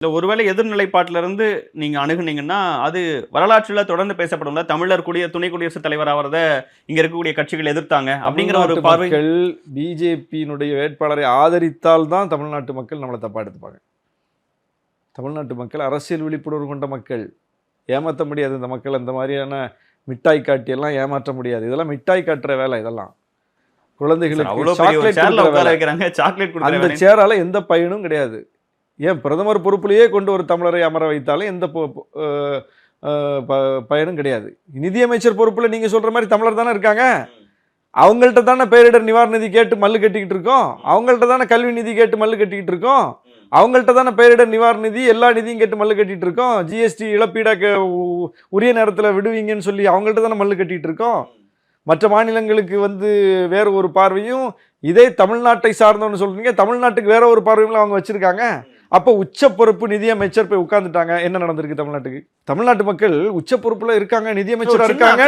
இல்ல ஒருவேளை எதிர்நிலைப்பாட்டில இருந்து நீங்க அணுகுனீங்கன்னா, அது வரலாற்றில தொடர்ந்து பேசப்படும்ல. தமிழர் துணை குடியரசுத் தலைவர் ஆவறத இங்க இருக்கக்கூடிய கட்சிகள் எதிர்த்தாங்க. அப்படிங்கிற ஒரு தமிழ்நாட்டு பார்வை மக்கள் பிஜேபியினுடைய வேட்பாளரை ஆதரித்தால் தான் தமிழ்நாட்டு மக்கள் நம்மளை தப்பா எடுத்துப்பாங்க. தமிழ்நாட்டு மக்கள் அரசியல் விழிப்புணர்வு கொண்ட மக்கள். ஏமாற்ற முடியாது இந்த மக்கள். அந்த மாதிரியான மிட்டாய் காட்டியெல்லாம் ஏமாற்ற முடியாது. இதெல்லாம் மிட்டாய் காட்டுற வேலை. இதெல்லாம் குழந்தைகளுக்கு சாக்லேட் அந்த சேரால எந்த பயனும் கிடையாது. ஏன் பிரதமர் பொறுப்பிலேயே கொண்டு ஒரு தமிழரை அமர வைத்தாலும் எந்த பயனும் கிடையாது. நிதியமைச்சர் பொறுப்புல நீங்க சொல்ற மாதிரி தமிழர் தானே இருக்காங்க. அவங்கள்ட்ட தானே பேரிடர் நிவாரண நிதி கேட்டு மல்லு கட்டிக்கிட்டு இருக்கோம். அவங்கள்ட்ட தானே கல்வி நிதி கேட்டு மல்லு கட்டிக்கிட்டு இருக்கோம். அவங்கள்ட்ட தானே பேரிடர் நிவாரண நிதி எல்லா நிதியும் கேட்டு மல்லு கட்டிட்டு இருக்கோம். ஜிஎஸ்டி இழப்பீடா உரிய நேரத்தில் விடுவீங்கன்னு சொல்லி அவங்கள்ட்ட தானே மல்லு கட்டிட்டு இருக்கோம். மற்ற மாநிலங்களுக்கு வேற ஒரு பார்வையும், இதே தமிழ்நாட்டை சார்ந்தவன்னு சொல்றீங்க, தமிழ்நாட்டுக்கு வேற ஒரு பார்வையும் அவங்க வச்சிருக்காங்க. அப்போ உச்ச பொறுப்பு நிதியமைச்சர் போய் உட்கார்ந்துட்டாங்க. என்ன நடந்திருக்கு தமிழ்நாட்டுக்கு? தமிழ்நாட்டு மக்கள் உச்ச பொறுப்புல இருக்காங்க, நிதியமைச்சரா இருக்காங்க,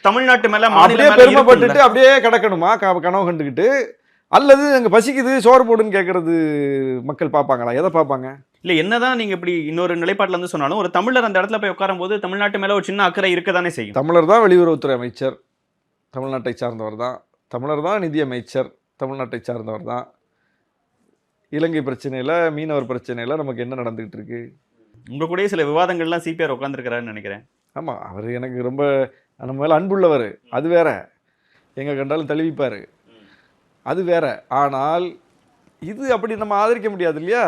தமிழ்நாட்டு மேல அப்படியே பெருமைப்பட்டுட்டு அப்படியே கிடக்கணுமா கனவு கண்டுகிட்டு? அல்லது அங்க பசிக்குது சோறு போடுன்னு கேட்கறது மக்கள் பார்ப்பாங்களா? எதை பார்ப்பாங்க? இல்ல என்னதான் நீங்க இப்படி இன்னொரு நிலைப்பாட்டுல இருந்து சொன்னாலும், ஒரு தமிழர் அந்த இடத்துல போய் உட்காரும் போது தமிழ்நாட்டு மேல ஒரு சின்ன அக்கறை இருக்கதானே செய்யும். தமிழர் தான் வெளியுறவுத்துறை அமைச்சர், தமிழ்நாட்டை சார்ந்தவர் தான். தமிழர் தான் நிதியமைச்சர், தமிழ்நாட்டை சார்ந்தவர் தான். இலங்கை பிரச்சனையில, மீனவர் பிரச்சனையில நமக்கு என்ன நடந்துகிட்டு இருக்கு? உங்க கூட சில விவாதங்கள்லாம் சிபிஆர் உட்காந்துருக்கிறாருன்னு நினைக்கிறேன். ஆமா, அவர் எனக்கு ரொம்ப நம்ம மேல அன்புள்ளவர். அது வேற. எங்க கண்டாலும் தழுவிப்பாரு. அது வேற. ஆனால் இது அப்படி நம்ம ஆதரிக்க முடியாது இல்லையா?